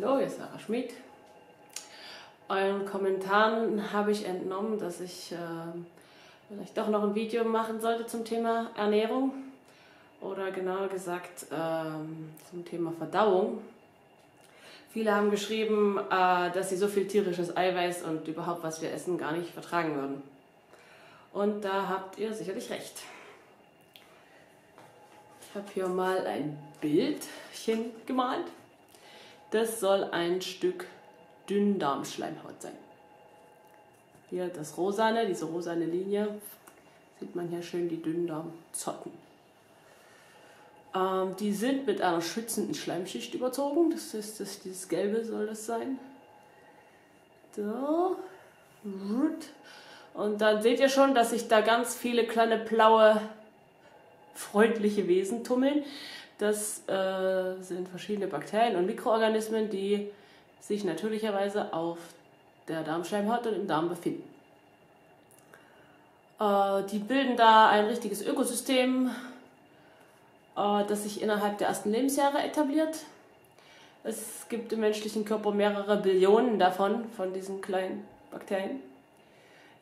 Hallo, hier ist Sarah Schmid. Euren Kommentaren habe ich entnommen, dass ich vielleicht doch noch ein Video machen sollte zum Thema Ernährung oder genauer gesagt zum Thema Verdauung. Viele haben geschrieben, dass sie so viel tierisches Eiweiß und überhaupt was wir essen gar nicht vertragen würden. Und da habt ihr sicherlich recht. Ich habe hier mal ein Bildchen gemalt. Das soll ein Stück Dünndarmschleimhaut sein. Hier das Rosane, diese rosane Linie, sieht man hier schön die Dünndarmzotten. Die sind mit einer schützenden Schleimschicht überzogen. Das ist dieses Gelbe soll das sein. So. Und dann seht ihr schon, dass sich da ganz viele kleine blaue freundliche Wesen tummeln. Das sind verschiedene Bakterien und Mikroorganismen, die sich natürlicherweise auf der Darmschleimhaut und im Darm befinden. Die bilden da ein richtiges Ökosystem, das sich innerhalb der ersten Lebensjahre etabliert. Es gibt im menschlichen Körper mehrere Billionen davon, von diesen kleinen Bakterien.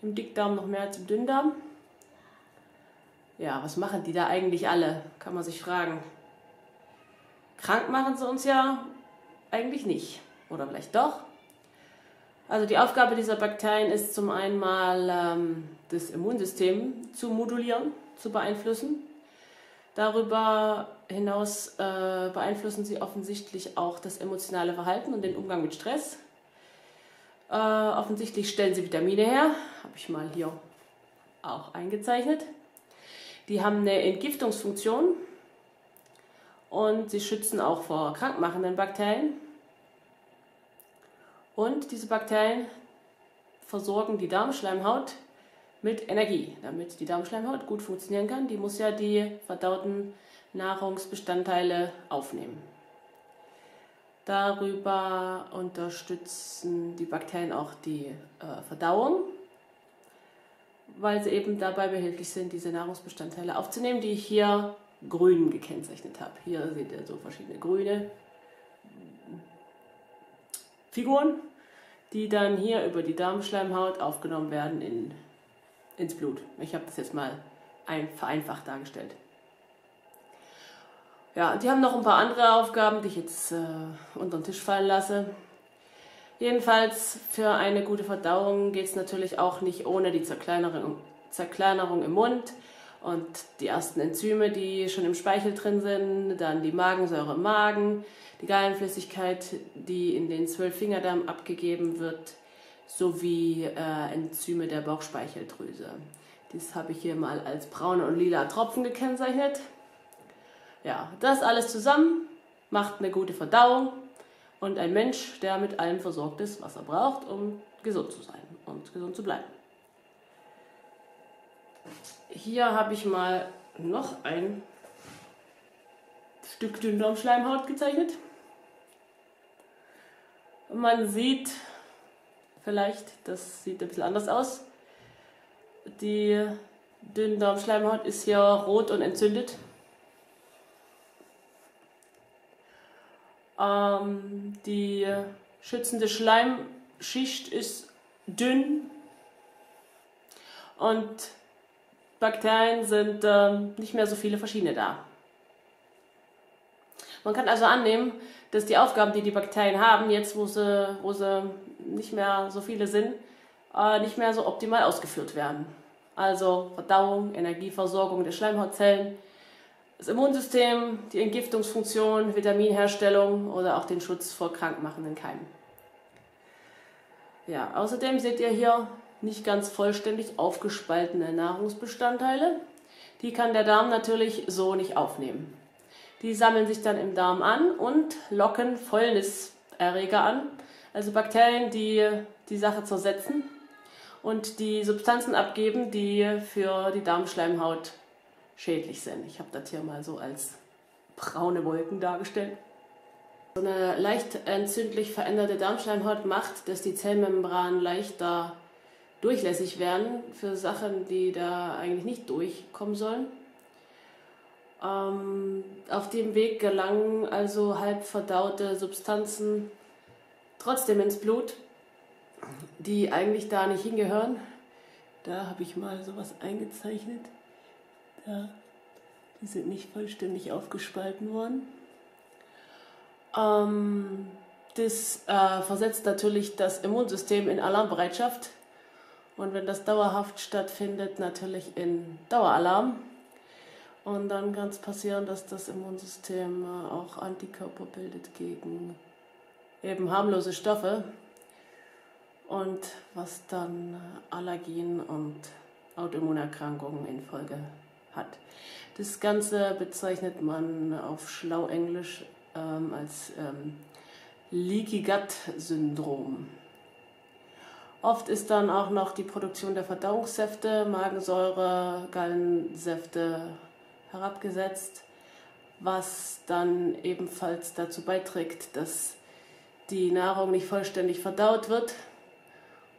Im Dickdarm noch mehr als im Dünndarm. Ja, was machen die da eigentlich alle, kann man sich fragen. Krank machen sie uns ja eigentlich nicht. Oder vielleicht doch. Also die Aufgabe dieser Bakterien ist zum einen mal das Immunsystem zu modulieren, zu beeinflussen. Darüber hinaus beeinflussen sie offensichtlich auch das emotionale Verhalten und den Umgang mit Stress. Offensichtlich stellen sie Vitamine her, habe ich mal hier auch eingezeichnet. Die haben eine Entgiftungsfunktion und sie schützen auch vor krankmachenden Bakterien. Und diese Bakterien versorgen die Darmschleimhaut mit Energie, damit die Darmschleimhaut gut funktionieren kann. Die muss ja die verdauten Nahrungsbestandteile aufnehmen. Darüber unterstützen die Bakterien auch die Verdauung, weil sie eben dabei behilflich sind, diese Nahrungsbestandteile aufzunehmen, die ich hier grün gekennzeichnet habe. Hier seht ihr so verschiedene grüne Figuren, die dann hier über die Darmschleimhaut aufgenommen werden ins Blut. Ich habe das jetzt mal vereinfacht dargestellt. Ja, die haben noch ein paar andere Aufgaben, die ich jetzt unter den Tisch fallen lasse. Jedenfalls für eine gute Verdauung geht es natürlich auch nicht ohne die Zerkleinerung im Mund und die ersten Enzyme, die schon im Speichel drin sind, dann die Magensäure im Magen, die Gallenflüssigkeit, die in den 12-Fingerdarm abgegeben wird, sowie Enzyme der Bauchspeicheldrüse. Dies habe ich hier mal als braune und lila Tropfen gekennzeichnet. Ja, das alles zusammen macht eine gute Verdauung und ein Mensch, der mit allem versorgt ist, was er braucht, um gesund zu sein und gesund zu bleiben. Hier habe ich mal noch ein Stück Dünndarmschleimhaut gezeichnet. Man sieht vielleicht, das sieht ein bisschen anders aus. Die Dünndarmschleimhaut ist hier rot und entzündet. Die schützende Schleimschicht ist dünn und Bakterien sind nicht mehr so viele verschiedene da. Man kann also annehmen, dass die Aufgaben, die die Bakterien haben, jetzt wo sie nicht mehr so viele sind, nicht mehr so optimal ausgeführt werden. Also Verdauung, Energieversorgung der Schleimhautzellen, das Immunsystem, die Entgiftungsfunktion, Vitaminherstellung oder auch den Schutz vor krankmachenden Keimen. Ja, außerdem seht ihr hier nicht ganz vollständig aufgespaltene Nahrungsbestandteile. Die kann der Darm natürlich so nicht aufnehmen. Die sammeln sich dann im Darm an und locken Fäulniserreger an, also Bakterien, die die Sache zersetzen und die Substanzen abgeben, die für die Darmschleimhaut schädlich sind. Ich habe das hier mal so als braune Wolken dargestellt. So eine leicht entzündlich veränderte Darmschleimhaut macht, dass die Zellmembranen leichter durchlässig werden für Sachen, die da eigentlich nicht durchkommen sollen. Auf dem Weg gelangen also halb verdaute Substanzen trotzdem ins Blut, die eigentlich da nicht hingehören. Da habe ich mal sowas eingezeichnet. Die sind nicht vollständig aufgespalten worden. Das versetzt natürlich das Immunsystem in Alarmbereitschaft. Und wenn das dauerhaft stattfindet, natürlich in Daueralarm. Und dann kann es passieren, dass das Immunsystem auch Antikörper bildet gegen eben harmlose Stoffe. Und was dann Allergien und Autoimmunerkrankungen in Folge hat. Das Ganze bezeichnet man auf Schlauenglisch als Leaky Gut Syndrom. Oft ist dann auch noch die Produktion der Verdauungssäfte, Magensäure, Gallensäfte herabgesetzt, was dann ebenfalls dazu beiträgt, dass die Nahrung nicht vollständig verdaut wird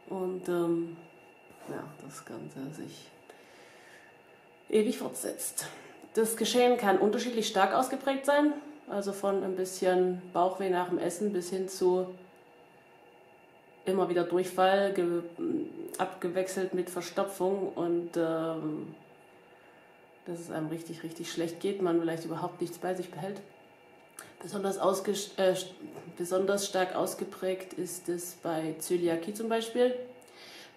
und das Ganze sich ewig fortsetzt. Das Geschehen kann unterschiedlich stark ausgeprägt sein, also von ein bisschen Bauchweh nach dem Essen bis hin zu immer wieder Durchfall, abgewechselt mit Verstopfung und dass es einem richtig, richtig schlecht geht, man vielleicht überhaupt nichts bei sich behält. Besonders stark ausgeprägt ist es bei Zöliakie zum Beispiel.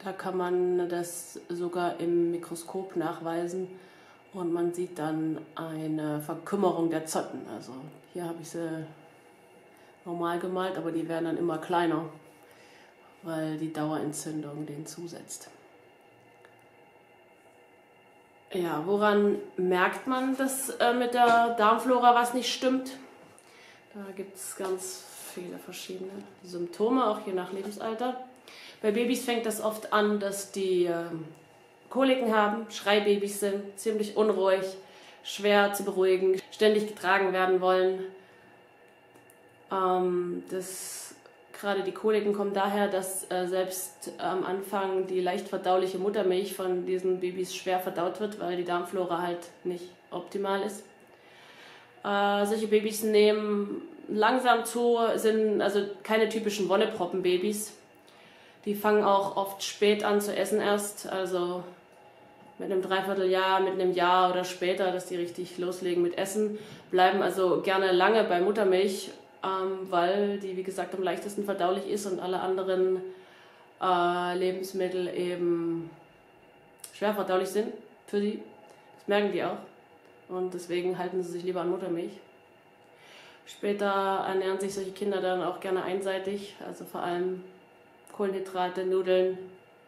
Da kann man das sogar im Mikroskop nachweisen und man sieht dann eine Verkümmerung der Zotten. Also hier habe ich sie normal gemalt, aber die werden dann immer kleiner, weil die Dauerentzündung denen zusetzt. Ja, woran merkt man, dass mit der Darmflora was nicht stimmt? Da gibt es ganz viele verschiedene Symptome, auch je nach Lebensalter. Bei Babys fängt das oft an, dass die Koliken haben, Schreibabys sind, ziemlich unruhig, schwer zu beruhigen, ständig getragen werden wollen. Gerade die Koliken kommen daher, dass selbst am Anfang die leicht verdauliche Muttermilch von diesen Babys schwer verdaut wird, weil die Darmflora halt nicht optimal ist. Solche Babys nehmen langsam zu, sind also keine typischen Wonneproppen-Babys. Die fangen auch oft spät an zu essen erst, also mit einem Dreivierteljahr, mit einem Jahr oder später, dass die richtig loslegen mit Essen. Bleiben also gerne lange bei Muttermilch, weil die, wie gesagt, am leichtesten verdaulich ist und alle anderen Lebensmittel eben schwer verdaulich sind für sie. Das merken die auch. Und deswegen halten sie sich lieber an Muttermilch. Später ernähren sich solche Kinder dann auch gerne einseitig, also vor allem Kohlenhydrate, Nudeln,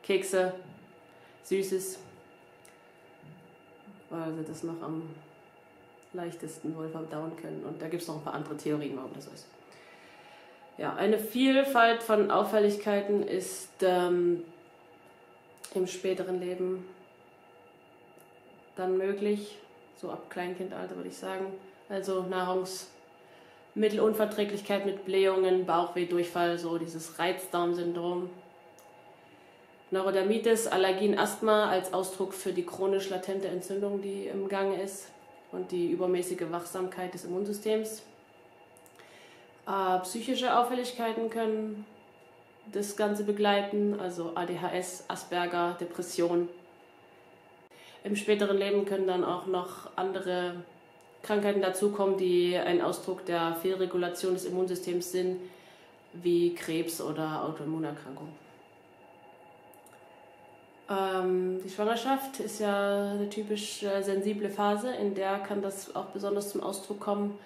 Kekse, Süßes, weil sie das noch am leichtesten wohl verdauen können. Und da gibt es noch ein paar andere Theorien, warum das so ist. Ja, eine Vielfalt von Auffälligkeiten ist im späteren Leben dann möglich. So ab Kleinkindalter würde ich sagen. Also Nahrungsmittelunverträglichkeit mit Blähungen, Bauchweh, Durchfall, so dieses Reizdarmsyndrom. Neurodermitis, Allergien, Asthma als Ausdruck für die chronisch latente Entzündung, die im Gange ist und die übermäßige Wachsamkeit des Immunsystems. Psychische Auffälligkeiten können das Ganze begleiten, also ADHS, Asperger, Depression. Im späteren Leben können dann auch noch andere Krankheiten dazukommen, die ein Ausdruck der Fehlregulation des Immunsystems sind, wie Krebs oder Autoimmunerkrankungen. Die Schwangerschaft ist ja eine typisch sensible Phase, in der kann das auch besonders zum Ausdruck kommen,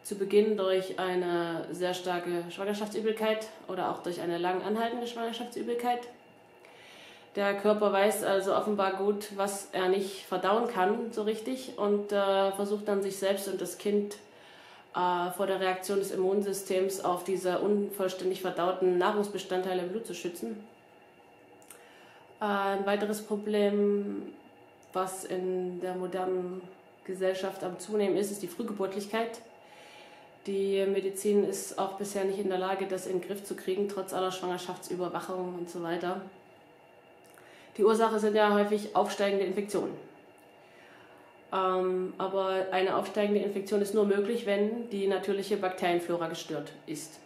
zu Beginn durch eine sehr starke Schwangerschaftsübelkeit oder auch durch eine lang anhaltende Schwangerschaftsübelkeit. Der Körper weiß also offenbar gut, was er nicht verdauen kann so richtig und versucht dann sich selbst und das Kind vor der Reaktion des Immunsystems auf diese unvollständig verdauten Nahrungsbestandteile im Blut zu schützen. Ein weiteres Problem, was in der modernen Gesellschaft am Zunehmen ist, ist die Frühgeburtlichkeit. Die Medizin ist auch bisher nicht in der Lage, das in den Griff zu kriegen, trotz aller Schwangerschaftsüberwachung und so weiter. Die Ursache sind ja häufig aufsteigende Infektionen. Aber eine aufsteigende Infektion ist nur möglich, wenn die natürliche Bakterienflora gestört ist.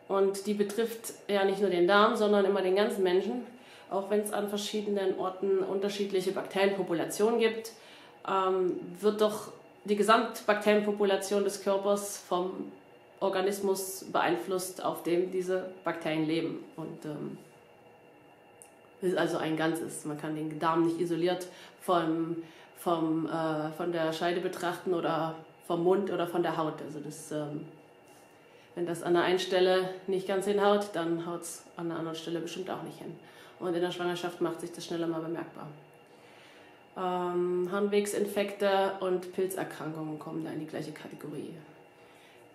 Und die betrifft ja nicht nur den Darm, sondern immer den ganzen Menschen. Auch wenn es an verschiedenen Orten unterschiedliche Bakterienpopulationen gibt, wird doch die Gesamtbakterienpopulation des Körpers vom Organismus beeinflusst, auf dem diese Bakterien leben. Und es ist also ein Ganzes. Man kann den Darm nicht isoliert von der Scheide betrachten oder vom Mund oder von der Haut. Also wenn das an der einen Stelle nicht ganz hinhaut, dann haut es an der anderen Stelle bestimmt auch nicht hin. Und in der Schwangerschaft macht sich das schneller mal bemerkbar. Harnwegsinfekte und Pilzerkrankungen kommen da in die gleiche Kategorie.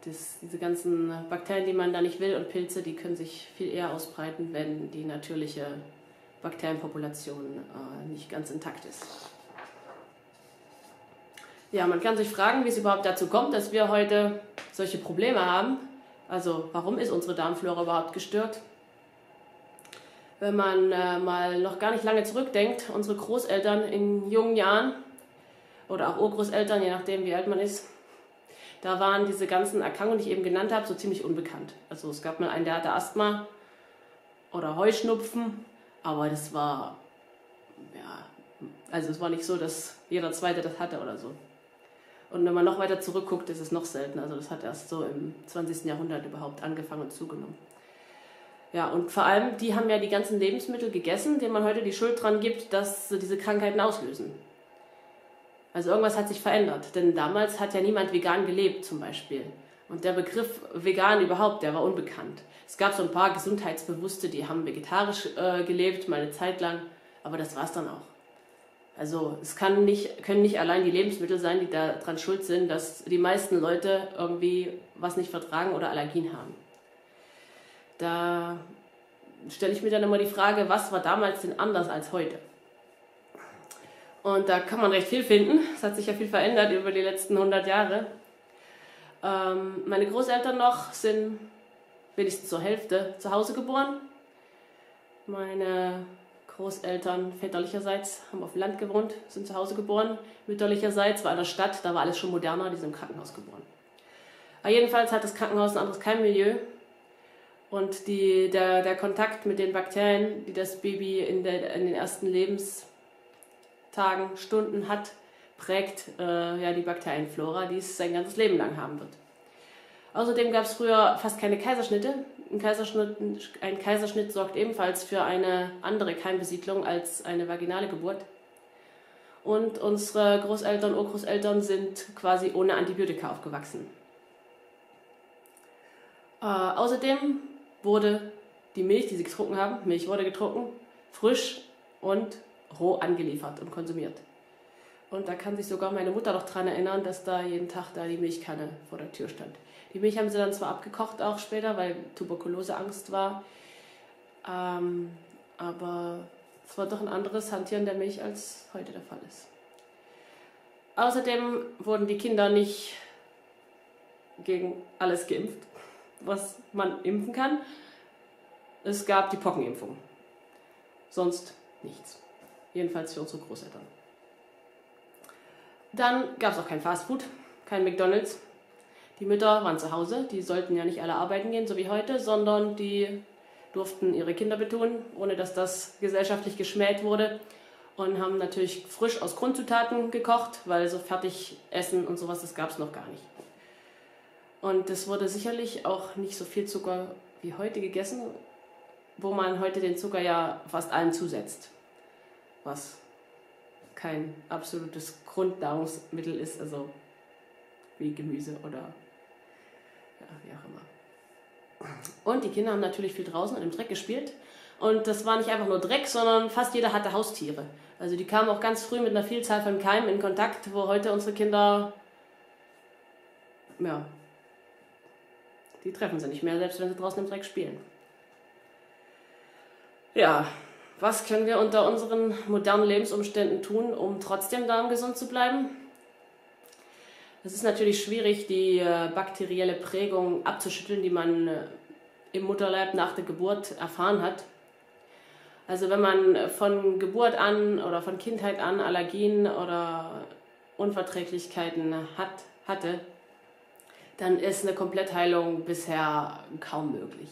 Diese ganzen Bakterien, die man da nicht will, und Pilze, die können sich viel eher ausbreiten, wenn die natürliche Bakterienpopulation nicht ganz intakt ist. Ja, man kann sich fragen, wie es überhaupt dazu kommt, dass wir heute solche Probleme haben. Also warum ist unsere Darmflora überhaupt gestört? Wenn man mal noch gar nicht lange zurückdenkt, unsere Großeltern in jungen Jahren oder auch Urgroßeltern, je nachdem wie alt man ist, da waren diese ganzen Erkrankungen, die ich eben genannt habe, so ziemlich unbekannt. Also es gab mal einen, der hatte Asthma oder Heuschnupfen, aber das war, ja, also es war nicht so, dass jeder Zweite das hatte oder so. Und wenn man noch weiter zurückguckt, ist es noch seltener. Also das hat erst so im 20. Jahrhundert überhaupt angefangen und zugenommen. Ja, und vor allem, die haben ja die ganzen Lebensmittel gegessen, denen man heute die Schuld dran gibt, dass sie diese Krankheiten auslösen. Also irgendwas hat sich verändert, denn damals hat ja niemand vegan gelebt zum Beispiel. Und der Begriff vegan überhaupt, der war unbekannt. Es gab so ein paar Gesundheitsbewusste, die haben vegetarisch gelebt, mal eine Zeit lang, aber das war es dann auch. Also es können nicht allein die Lebensmittel sein, die daran schuld sind, dass die meisten Leute irgendwie was nicht vertragen oder Allergien haben. Da stelle ich mir dann immer die Frage, was war damals denn anders als heute? Und da kann man recht viel finden. Es hat sich ja viel verändert über die letzten 100 Jahre. Meine Großeltern noch sind wenigstens zur Hälfte zu Hause geboren. Meine Großeltern väterlicherseits haben auf dem Land gewohnt, sind zu Hause geboren. Mütterlicherseits war in der Stadt, da war alles schon moderner, die sind im Krankenhaus geboren. Aber jedenfalls hat das Krankenhaus ein anderes Keimmilieu. Und der Kontakt mit den Bakterien, die das Baby in den ersten Lebenstagen, Stunden hat, prägt die Bakterienflora, die es sein ganzes Leben lang haben wird. Außerdem gab es früher fast keine Kaiserschnitte. Ein Kaiserschnitt sorgt ebenfalls für eine andere Keimbesiedlung als eine vaginale Geburt. Und unsere Großeltern, Urgroßeltern sind quasi ohne Antibiotika aufgewachsen. Außerdem wurde die Milch, die sie getrunken haben, Milch wurde getrunken, frisch und roh angeliefert und konsumiert. Und da kann sich sogar meine Mutter noch daran erinnern, dass da jeden Tag da die Milchkanne vor der Tür stand. Die Milch haben sie dann zwar abgekocht auch später, weil Tuberkuloseangst war, aber es war doch ein anderes Hantieren der Milch, als heute der Fall ist. Außerdem wurden die Kinder nicht gegen alles geimpft, was man impfen kann. Es gab die Pockenimpfung. Sonst nichts. Jedenfalls für unsere Großeltern. Dann gab es auch kein Fastfood, kein McDonald's. Die Mütter waren zu Hause, die sollten ja nicht alle arbeiten gehen, so wie heute, sondern die durften ihre Kinder betun, ohne dass das gesellschaftlich geschmäht wurde. Und haben natürlich frisch aus Grundzutaten gekocht, weil so Fertigessen und sowas, das gab es noch gar nicht. Und es wurde sicherlich auch nicht so viel Zucker wie heute gegessen, wo man heute den Zucker ja fast allen zusetzt, was kein absolutes Grundnahrungsmittel ist, also wie Gemüse oder ja, wie auch immer. Und die Kinder haben natürlich viel draußen und im Dreck gespielt. Und das war nicht einfach nur Dreck, sondern fast jeder hatte Haustiere. Also die kamen auch ganz früh mit einer Vielzahl von Keimen in Kontakt, wo heute unsere Kinder, ja, die treffen sie nicht mehr, selbst wenn sie draußen im Dreck spielen. Ja, was können wir unter unseren modernen Lebensumständen tun, um trotzdem darmgesund zu bleiben? Es ist natürlich schwierig, die bakterielle Prägung abzuschütteln, die man im Mutterleib nach der Geburt erfahren hat. Also wenn man von Geburt an oder von Kindheit an Allergien oder Unverträglichkeiten hatte, dann ist eine Komplettheilung bisher kaum möglich.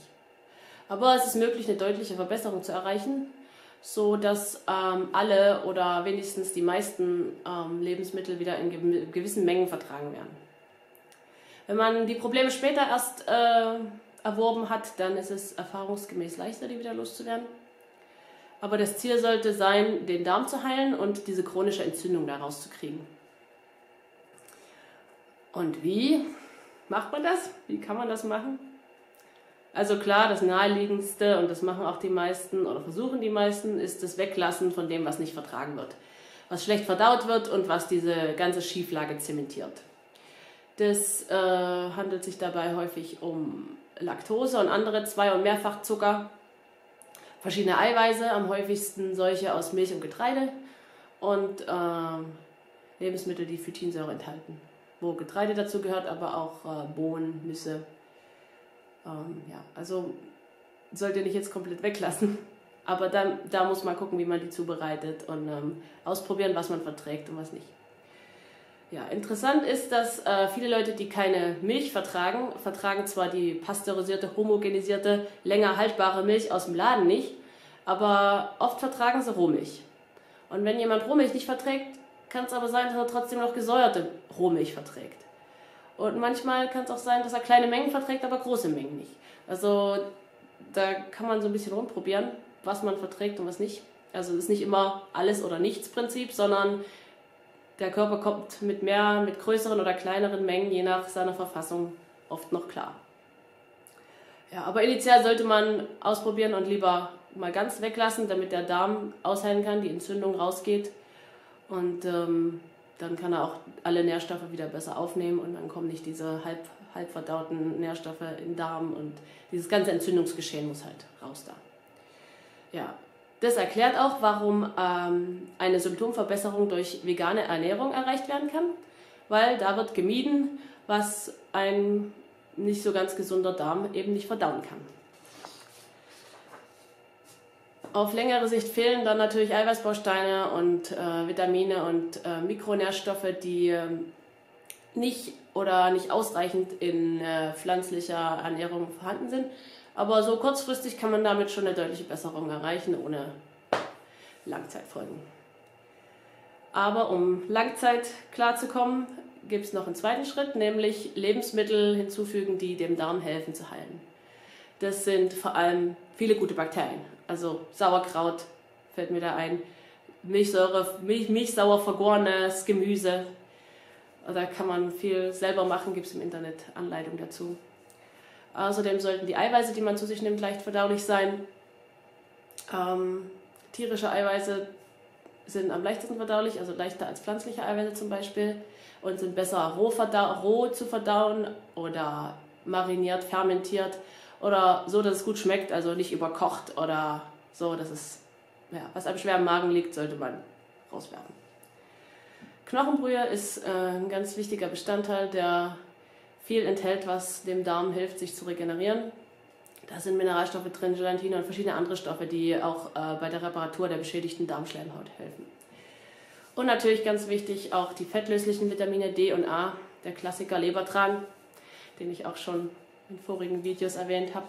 Aber es ist möglich, eine deutliche Verbesserung zu erreichen, so dass alle oder wenigstens die meisten Lebensmittel wieder in gewissen Mengen vertragen werden. Wenn man die Probleme später erst erworben hat, dann ist es erfahrungsgemäß leichter, die wieder loszuwerden. Aber das Ziel sollte sein, den Darm zu heilen und diese chronische Entzündung da rauszukriegen. Und wie macht man das? Wie kann man das machen? Also klar, das Naheliegendste, und das machen auch die meisten oder versuchen die meisten, ist das Weglassen von dem, was nicht vertragen wird. Was schlecht verdaut wird und was diese ganze Schieflage zementiert. Das handelt sich dabei häufig um Laktose und andere Zwei- und Mehrfachzucker, verschiedene Eiweiße, am häufigsten solche aus Milch und Getreide und Lebensmittel, die Phytinsäure enthalten, wo Getreide dazu gehört, aber auch Bohnen, Nüsse. Ja, also sollt ihr nicht jetzt komplett weglassen, aber da muss man gucken, wie man die zubereitet und ausprobieren, was man verträgt und was nicht. Ja, interessant ist, dass viele Leute, die keine Milch vertragen, vertragen zwar die pasteurisierte, homogenisierte, länger haltbare Milch aus dem Laden nicht, aber oft vertragen sie Rohmilch. Und wenn jemand Rohmilch nicht verträgt, kann es aber sein, dass er trotzdem noch gesäuerte Rohmilch verträgt. Und manchmal kann es auch sein, dass er kleine Mengen verträgt, aber große Mengen nicht. Also da kann man so ein bisschen rumprobieren, was man verträgt und was nicht. Also es ist nicht immer alles oder nichts Prinzip, sondern der Körper kommt mit größeren oder kleineren Mengen, je nach seiner Verfassung, oft noch klar. Ja, aber initial sollte man ausprobieren und lieber mal ganz weglassen, damit der Darm ausheilen kann, die Entzündung rausgeht. Und dann kann er auch alle Nährstoffe wieder besser aufnehmen und dann kommen nicht diese halb verdauten Nährstoffe in den Darm und dieses ganze Entzündungsgeschehen muss halt raus da. Ja. Das erklärt auch, warum eine Symptomverbesserung durch vegane Ernährung erreicht werden kann, weil da wird gemieden, was ein nicht so ganz gesunder Darm eben nicht verdauen kann. Auf längere Sicht fehlen dann natürlich Eiweißbausteine und Vitamine und Mikronährstoffe, die nicht ausreichend in pflanzlicher Ernährung vorhanden sind. Aber so kurzfristig kann man damit schon eine deutliche Besserung erreichen, ohne Langzeitfolgen. Aber um Langzeit klarzukommen, gibt es noch einen zweiten Schritt, nämlich Lebensmittel hinzufügen, die dem Darm helfen zu heilen. Das sind vor allem viele gute Bakterien, also Sauerkraut fällt mir da ein, milchsauer vergorenes Gemüse. Da kann man viel selber machen, gibt es im Internet Anleitungen dazu. Außerdem sollten die Eiweiße, die man zu sich nimmt, leicht verdaulich sein. Tierische Eiweiße sind am leichtesten verdaulich, also leichter als pflanzliche Eiweiße zum Beispiel und sind besser roh zu verdauen oder mariniert, fermentiert oder so, dass es gut schmeckt, also nicht überkocht oder so, dass es, ja, was einem schwer im Magen liegt, sollte man rauswerfen. Knochenbrühe ist ein ganz wichtiger Bestandteil, der viel enthält, was dem Darm hilft, sich zu regenerieren. Da sind Mineralstoffe drin, Gelatine und verschiedene andere Stoffe, die auch bei der Reparatur der beschädigten Darmschleimhaut helfen. Und natürlich ganz wichtig auch die fettlöslichen Vitamine D und A, der Klassiker Lebertran, den ich auch schon in vorigen Videos erwähnt habe.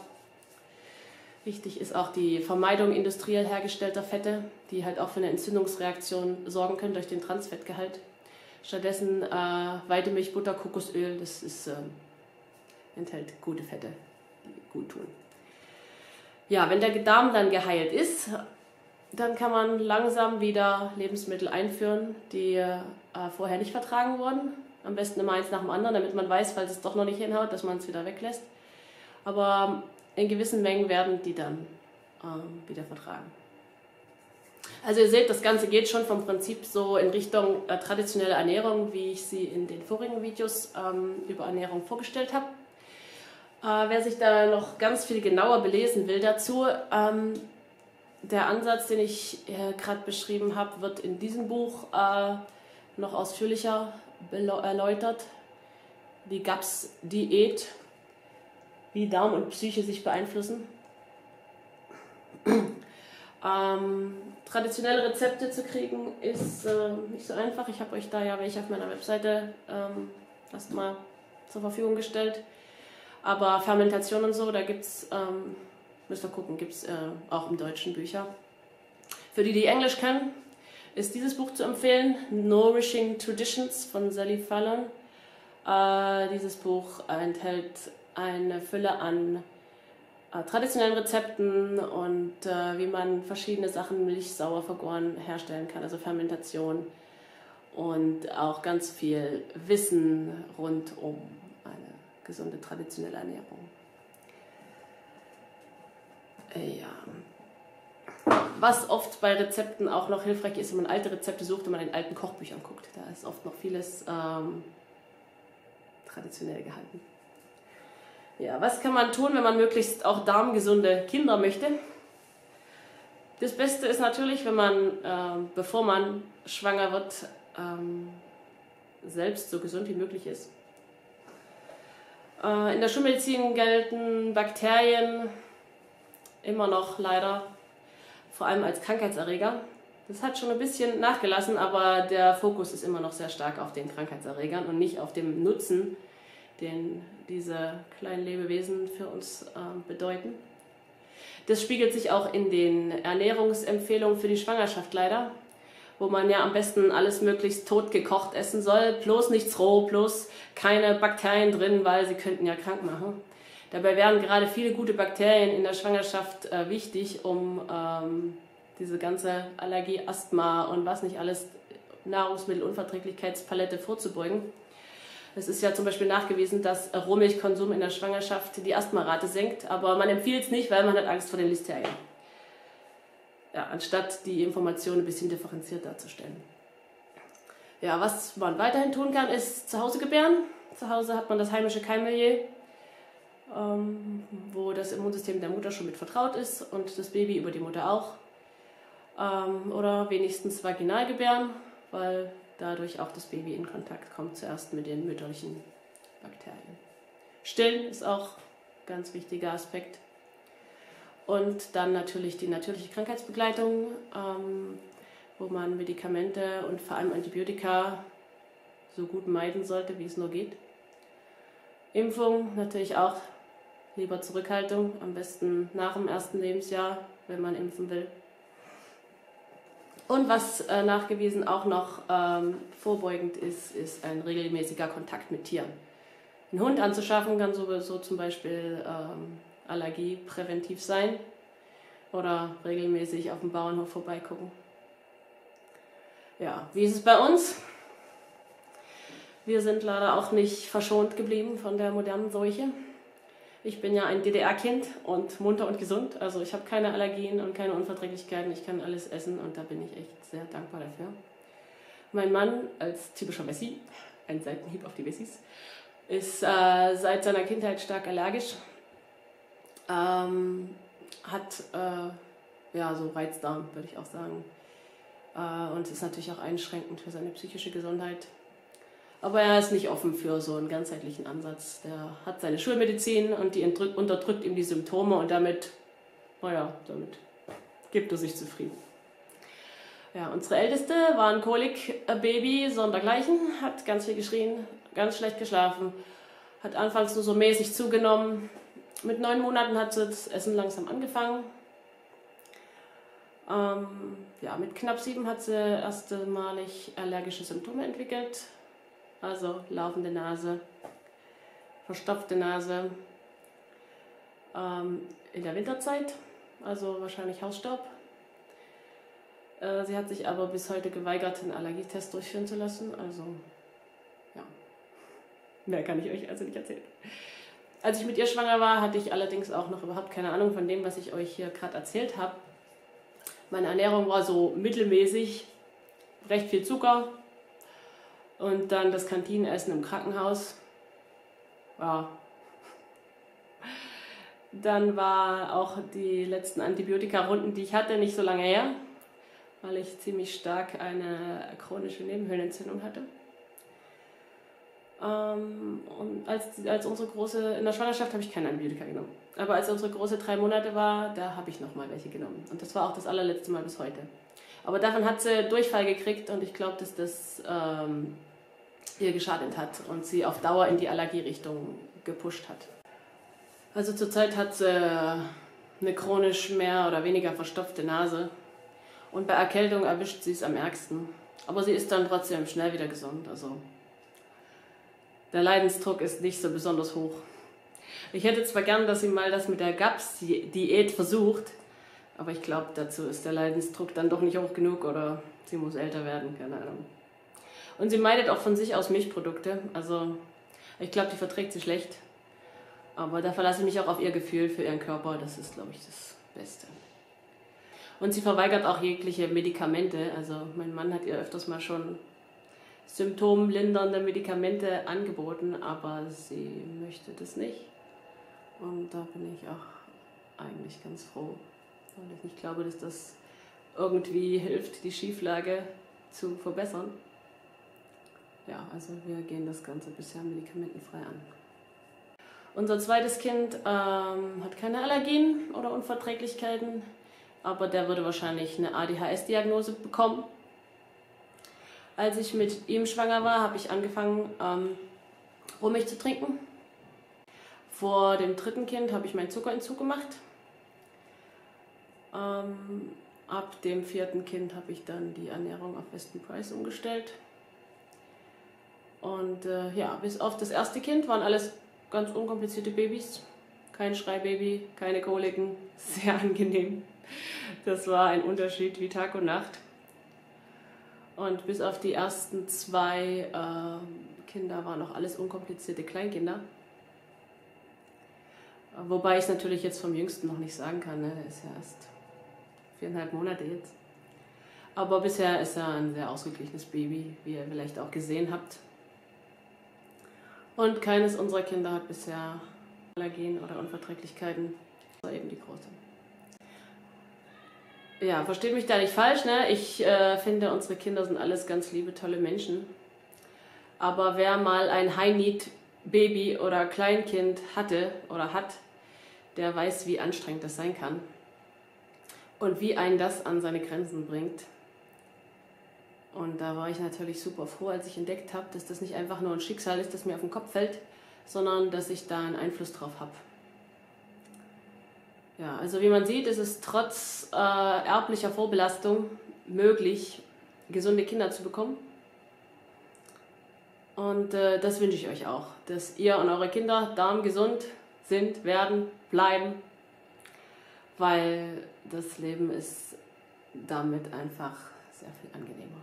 Wichtig ist auch die Vermeidung industriell hergestellter Fette, die halt auch für eine Entzündungsreaktion sorgen können durch den Transfettgehalt. Stattdessen Weidemilch, Butter, Kokosöl, das enthält gute Fette, die gut tun. Ja, wenn der Darm dann geheilt ist, dann kann man langsam wieder Lebensmittel einführen, die vorher nicht vertragen wurden. Am besten immer eins nach dem anderen, damit man weiß, falls es doch noch nicht hinhaut, dass man es wieder weglässt. Aber in gewissen Mengen werden die dann wieder vertragen. Also ihr seht, das Ganze geht schon vom Prinzip so in Richtung traditionelle Ernährung, wie ich sie in den vorigen Videos über Ernährung vorgestellt habe. Wer sich da noch ganz viel genauer belesen will dazu, der Ansatz, den ich gerade beschrieben habe, wird in diesem Buch noch ausführlicher erläutert. Die GAPS-Diät, wie Darm und Psyche sich beeinflussen. Traditionelle Rezepte zu kriegen ist nicht so einfach. Ich habe euch da ja welche auf meiner Webseite erstmal zur Verfügung gestellt. Aber Fermentation und so, da gibt es Müsst ihr gucken, gibt es auch im Deutschen Bücher. Für die, die Englisch können, ist dieses Buch zu empfehlen, Nourishing Traditions von Sally Fallon. Dieses Buch enthält eine Fülle an traditionellen Rezepten und wie man verschiedene Sachen milchsauer vergoren herstellen kann, also Fermentation und auch ganz viel Wissen rund um eine gesunde traditionelle Ernährung. Ja. Was oft bei Rezepten auch noch hilfreich ist, wenn man alte Rezepte sucht und man in alten Kochbüchern guckt. Da ist oft noch vieles traditionell gehalten. Ja, was kann man tun, wenn man möglichst auch darmgesunde Kinder möchte? Das Beste ist natürlich, wenn man, bevor man schwanger wird, selbst so gesund wie möglich ist. In der Schulmedizin gelten Bakterien immer noch leider vor allem als Krankheitserreger. Das hat schon ein bisschen nachgelassen, aber der Fokus ist immer noch sehr stark auf den Krankheitserregern und nicht auf dem Nutzen, den diese kleinen Lebewesen für uns bedeuten. Das spiegelt sich auch in den Ernährungsempfehlungen für die Schwangerschaft leider, wo man ja am besten alles möglichst tot gekocht essen soll, bloß nichts roh, bloß keine Bakterien drin, weil sie könnten ja krank machen. Dabei wären gerade viele gute Bakterien in der Schwangerschaft wichtig, um diese ganze Allergie, Asthma und was nicht alles, Nahrungsmittelunverträglichkeitspalette vorzubeugen. Es ist ja zum Beispiel nachgewiesen, dass Rohmilchkonsum in der Schwangerschaft die Asthmarate senkt, aber man empfiehlt es nicht, weil man hat Angst vor den Listerien. Ja, anstatt die Informationen ein bisschen differenziert darzustellen. Ja, was man weiterhin tun kann, ist zu Hause gebären. Zu Hause hat man das heimische Keimmilieu, wo das Immunsystem der Mutter schon mit vertraut ist und das Baby über die Mutter auch. Oder wenigstens vaginal gebären, weil dadurch auch das Baby in Kontakt kommt zuerst mit den mütterlichen Bakterien. Stillen ist auch ein ganz wichtiger Aspekt. Und dann natürlich die natürliche Krankheitsbegleitung, wo man Medikamente und vor allem Antibiotika so gut meiden sollte, wie es nur geht. Impfung natürlich auch, lieber Zurückhaltung, am besten nach dem ersten Lebensjahr, wenn man impfen will. Und was nachgewiesen auch noch vorbeugend ist, ist ein regelmäßiger Kontakt mit Tieren. Einen Hund anzuschaffen kann sowieso zum Beispiel allergiepräventiv sein oder regelmäßig auf dem Bauernhof vorbeigucken. Ja, wie ist es bei uns? Wir sind leider auch nicht verschont geblieben von der modernen Seuche. Ich bin ja ein DDR-Kind und munter und gesund, also ich habe keine Allergien und keine Unverträglichkeiten, ich kann alles essen und da bin ich echt sehr dankbar dafür. Mein Mann, als typischer Wessi, ein Seitenhieb auf die Wessis, ist seit seiner Kindheit stark allergisch, hat ja, so Reizdarm, würde ich auch sagen, und ist natürlich auch einschränkend für seine psychische Gesundheit. Aber er ist nicht offen für so einen ganzheitlichen Ansatz. Der hat seine Schulmedizin und die unterdrückt ihm die Symptome und damit, naja, damit gibt er sich zufrieden. Ja, unsere Älteste war ein Kolikbaby, sondergleichen, hat ganz viel geschrien, ganz schlecht geschlafen, hat anfangs nur so mäßig zugenommen. Mit 9 Monaten hat sie das Essen langsam angefangen. Ja, mit knapp 7 hat sie erstmalig allergische Symptome entwickelt. Also laufende Nase, verstopfte Nase, in der Winterzeit, also wahrscheinlich Hausstaub. Sie hat sich aber bis heute geweigert, einen Allergietest durchführen zu lassen, also ja, mehr kann ich euch also nicht erzählen. Als ich mit ihr schwanger war, hatte ich allerdings auch noch überhaupt keine Ahnung von dem, was ich euch hier gerade erzählt habe. Meine Ernährung war so mittelmäßig, recht viel Zucker. Und dann das Kantinenessen im Krankenhaus. Ja. Dann war auch die letzten Antibiotika-Runden, die ich hatte, nicht so lange her, weil ich ziemlich stark eine chronische Nebenhöhlenentzündung hatte. Und als unsere Große, in der Schwangerschaft habe ich keine Antibiotika genommen. Aber als unsere Große 3 Monate war, da habe ich nochmal welche genommen. Und das war auch das allerletzte Mal bis heute. Aber davon hat sie Durchfall gekriegt und ich glaube, dass das ihr geschadet hat und sie auf Dauer in die Allergierichtung gepusht hat. Also zurzeit hat sie eine chronisch mehr oder weniger verstopfte Nase. Und bei Erkältung erwischt sie es am ärgsten. Aber sie ist dann trotzdem schnell wieder gesund. Also der Leidensdruck ist nicht so besonders hoch. Ich hätte zwar gern, dass sie mal das mit der GAPS-Diät versucht, aber ich glaube, dazu ist der Leidensdruck dann doch nicht hoch genug oder sie muss älter werden, keine Ahnung. Und sie meidet auch von sich aus Milchprodukte. Also ich glaube, die verträgt sie schlecht. Aber da verlasse ich mich auch auf ihr Gefühl für ihren Körper. Das ist, glaube ich, das Beste. Und sie verweigert auch jegliche Medikamente. Also mein Mann hat ihr öfters mal schon symptomlindernde Medikamente angeboten, aber sie möchte das nicht. Und da bin ich auch eigentlich ganz froh, weil ich nicht glaube, dass das irgendwie hilft, die Schieflage zu verbessern. Ja, also wir gehen das Ganze bisher medikamentenfrei an. Unser zweites Kind hat keine Allergien oder Unverträglichkeiten, aber der würde wahrscheinlich eine ADHS-Diagnose bekommen. Als ich mit ihm schwanger war, habe ich angefangen, Rohmilch zu trinken. Vor dem dritten Kind habe ich meinen Zuckerentzug gemacht. Ab dem vierten Kind habe ich dann die Ernährung auf Weston Price umgestellt. Und ja, bis auf das erste Kind waren alles ganz unkomplizierte Babys. Kein Schreibaby, keine Koliken, sehr angenehm. Das war ein Unterschied wie Tag und Nacht. Und bis auf die ersten zwei Kinder waren noch alles unkomplizierte Kleinkinder. Wobei ich es natürlich jetzt vom Jüngsten noch nicht sagen kann, ne? Der ist ja erst 4,5 Monate jetzt. Aber bisher ist er ein sehr ausgeglichenes Baby, wie ihr vielleicht auch gesehen habt. Und keines unserer Kinder hat bisher Allergien oder Unverträglichkeiten, das war eben die große. Ja, versteht mich da nicht falsch, ne? Ich finde, unsere Kinder sind alles ganz liebe, tolle Menschen. Aber wer mal ein High-Need-Baby oder Kleinkind hatte oder hat, der weiß, wie anstrengend das sein kann. Und wie einen das an seine Grenzen bringt. Und da war ich natürlich super froh, als ich entdeckt habe, dass das nicht einfach nur ein Schicksal ist, das mir auf den Kopf fällt, sondern dass ich da einen Einfluss drauf habe. Ja, also wie man sieht, ist es trotz erblicher Vorbelastung möglich, gesunde Kinder zu bekommen. Und das wünsche ich euch auch, dass ihr und eure Kinder darmgesund sind, werden, bleiben, weil das Leben ist damit einfach sehr viel angenehmer.